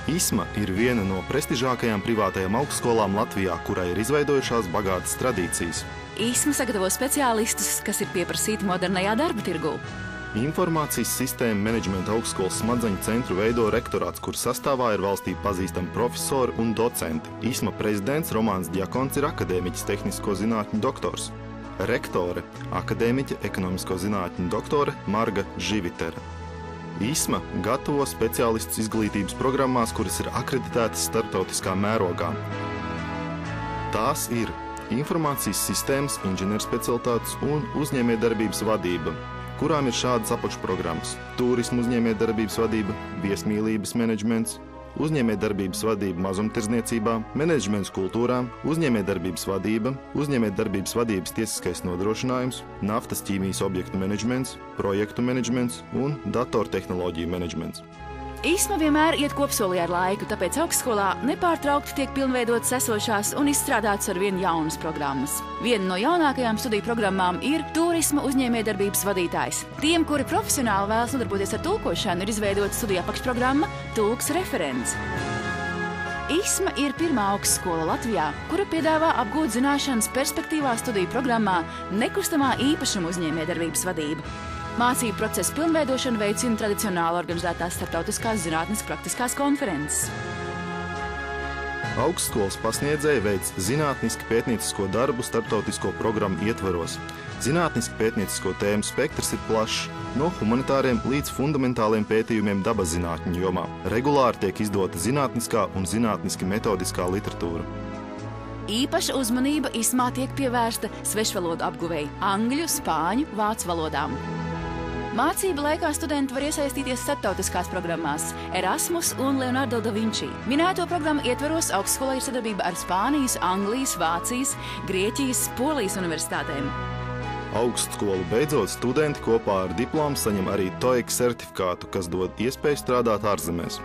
ISMA ir viena no prestižākajām privātajām augstskolām Latvijā, kurai ir izveidojušās bagātas tradīcijas. ISMA sagatavo speciālistus, kas ir pieprasīti modernajā darba tirgū. Informācijas sistēmu menedžmenta augstskolas smadzeņu centru veido rektorāts, kur sastāvā ir valstī pazīstami profesori un docenti. ISMA prezidents Romāns Djakons ir akadēmiķis tehnisko zinātņu doktors. Rektore – akadēmiķe ekonomisko zinātņu doktore Marga Živitere. ISMA gatavo speciālistus izglītības programmās, kuras ir akreditētas starptautiskā mērogā. Tās ir informācijas sistēmas, inženierspecialitātes un uzņēmējdarbības vadība, kurām ir šādas apakšprogrammas – turismu uzņēmējdarbības vadība, viesmīlības menedžments, uzņēmējdarbības vadība mazumtirdzniecībā, menedžments kultūrā, uzņēmējdarbības vadība, uzņēmējdarbības vadības tiesiskais nodrošinājums, naftas ķīmijas objektu menedžments, projektu menedžments un datortehnoloģiju menedžments. ISMA vienmēr iet kopsolī ar laiku, tāpēc augstskolā nepārtraukti tiek pilnveidotas esošās un izstrādātas ar vien jaunas programmas. Viena no jaunākajām studiju programmām ir turisma uzņēmējdarbības vadītājs. Tiem, kuri profesionāli vēlas nodarboties ar tulkošanu, ir izveidota studiju apakšprogramma Tulks referents. ISMA ir pirmā augstskola Latvijā, kura piedāvā apgūt zināšanas perspektīvā studiju programmā Nekustamā īpašuma uzņēmējdarbības vadība. Mācību procesa pilnveidošanu veicina tradicionāli organizētās starptautiskās zinātnes praktiskās konferences. Augstskolas pasniedzēji veic zinātniski pētniecisko darbu starptautisko programmu ietvaros. Zinātniski pētniecisko tēmu spektrs ir plašs, no humanitāriem līdz fundamentāliem pētījumiem dabas zinātņu jomā. Regulāri tiek izdota zinātniskā un zinātniski metodiskā literatūra. Īpaša uzmanība ISMā tiek pievērsta svešvalodu apguvēji – angļu, spāņu, vācu valodām. Mācību laikā studenti var iesaistīties starptautiskās programmās Erasmus un Leonardo da Vinci. Minēto programmu ietveros augstskolā ir sadarbība ar Spānijas, Anglijas, Vācijas, Grieķijas, Polijas universitātēm. Augstskolu beidzot, studenti kopā ar diplomu saņem arī TOEIC certifikātu, kas dod iespēju strādāt ārzemēs.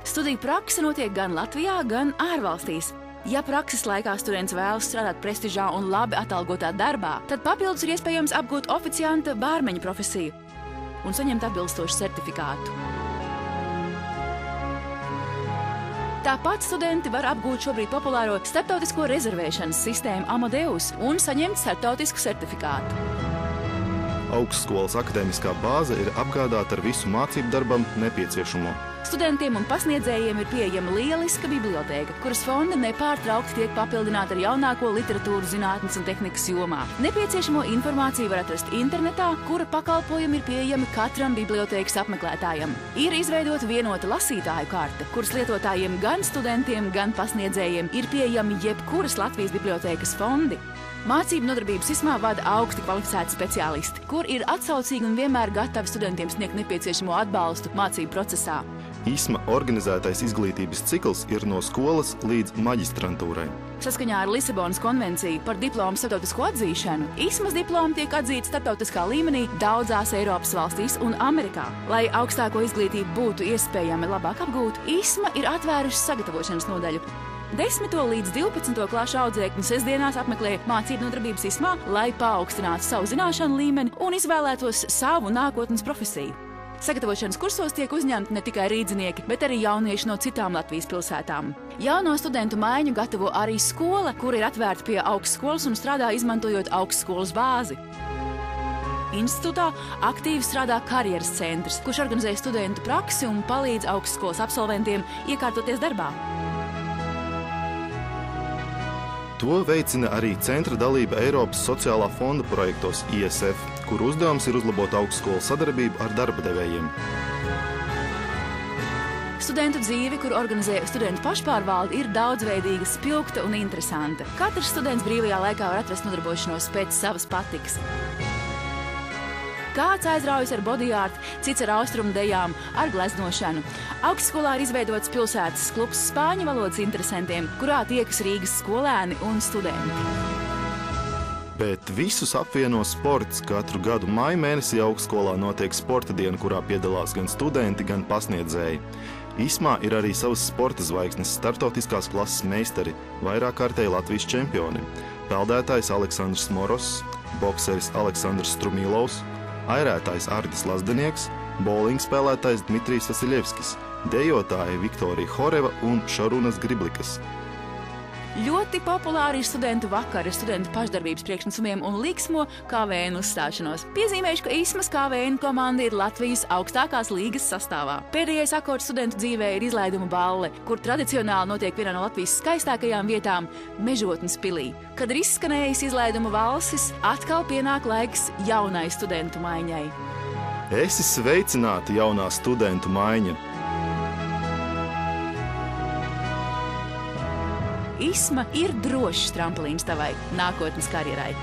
Studiju prakse notiek gan Latvijā, gan ārvalstīs. Ja prakses laikā students vēlas strādāt prestižā un labi atalgotā darbā, tad papildus ir iespējams apgūt oficianta bārmeņa profesiju un saņemt atbilstošu certifikātu. Tāpat studenti var apgūt šobrīd populāro starptautisko rezervēšanas sistēmu Amadeus un saņemt starptautisku certifikātu. Augstskolas akadēmiskā bāze ir apgādāta ar visu mācību darbam nepieciešamo. Studentiem un pasniedzējiem ir pieejama lieliska bibliotēka, kuras fonda nepārtraukti tiek papildināta ar jaunāko literatūru zinātnes un tehnikas jomā. Nepieciešamo informāciju var atrast internetā, kura pakalpojumi ir pieejami katram bibliotēkas apmeklētājam. Ir izveidota vienota lasītāju karte, kuras lietotājiem gan studentiem, gan pasniedzējiem ir pieejami jebkuras Latvijas bibliotēkas fondi. Mācību nodarbības ISMā vada augsti kvalificēti speciālisti, kur ir atsaucīgi un vienmēr gatavi studentiem sniegt nepieciešamo atbalstu mācību procesā. ISMA organizētais izglītības cikls ir no skolas līdz maģistrantūrai. Saskaņā ar Lisabonas konvenciju par diplomu starptautisko atzīšanu, ISMAs diplomi tiek atzīti starptautiskā līmenī daudzās Eiropas valstīs un Amerikā. Lai augstāko izglītību būtu iespējami labāk apgūt, ISMA ir atvērusi sagatavošanas nodaļu. 10. līdz 12. klašu audzēkņi sestdienās apmeklē mācību nodarbības ISMā, lai paaugstinātu savu zināšanu līmeni un izvēlētos savu nākotnes profesiju. Sagatavošanas kursos tiek uzņemti ne tikai rīdzinieki, bet arī jaunieši no citām Latvijas pilsētām. Jauno studentu maiņu gatavo arī skola, kur ir atvērta pie augstskolas un strādā izmantojot augstskolas bāzi. Institūtā aktīvi strādā karjeras centrs, kurš organizē studentu praksi un palīdz augstskolas absolventiem iekārtoties darbā. To veicina arī centra dalība Eiropas sociālā fonda projektos ISF, kur uzdevums ir uzlabot augstskolu sadarbību ar darba devējiem. Studentu dzīve, kur organizē studentu pašpārvalde, ir daudzveidīga, spilgta un interesanta. Katrs students brīvajā laikā var atrast nodarbošanos pēc savas patikas. Kāds aizraujas ar body art, cits ar austrumu dejām, ar gleznošanu. Augstskolā ir izveidots pilsētas klubs spāņu valodas interesantiem, kurā tiekas Rīgas skolēni un studenti. Bet visus apvieno sports. Katru gadu maija mēnesī augstskolā notiek sporta diena, kurā piedalās gan studenti, gan pasniedzēji. ISMā ir arī savas sporta zvaigznes, startautiskās klases meistari, vairākkārtēji Latvijas čempioni. Peldētājs Aleksandrs Moros, bokseris Aleksandrs Strumīlovs, airētājs Ardis Lazdenieks, bowling spēlētājs Dmitrijs Vasiljevskis, dejotāji Viktorija Horeva un Šarunas Griblikas. Ļoti populāri ir studentu vakari, studentu pašdarbības priekšnesumiem un liksmo KVN uzstāšanos. Piezīmēšu, ka ISMAS KVN komanda ir Latvijas augstākās līgas sastāvā. Pēdējais akords studentu dzīvē ir izlaiduma balle, kur tradicionāli notiek vienā no Latvijas skaistākajām vietām – Mežotnes pilī. Kad ir izskanējis izlaiduma valsis, atkal pienāk laiks jaunai studentu maiņai. Esi sveicināti, jaunā studentu maiņa! ISMA ir drošs tramplīns tavai nākotnes karjerai.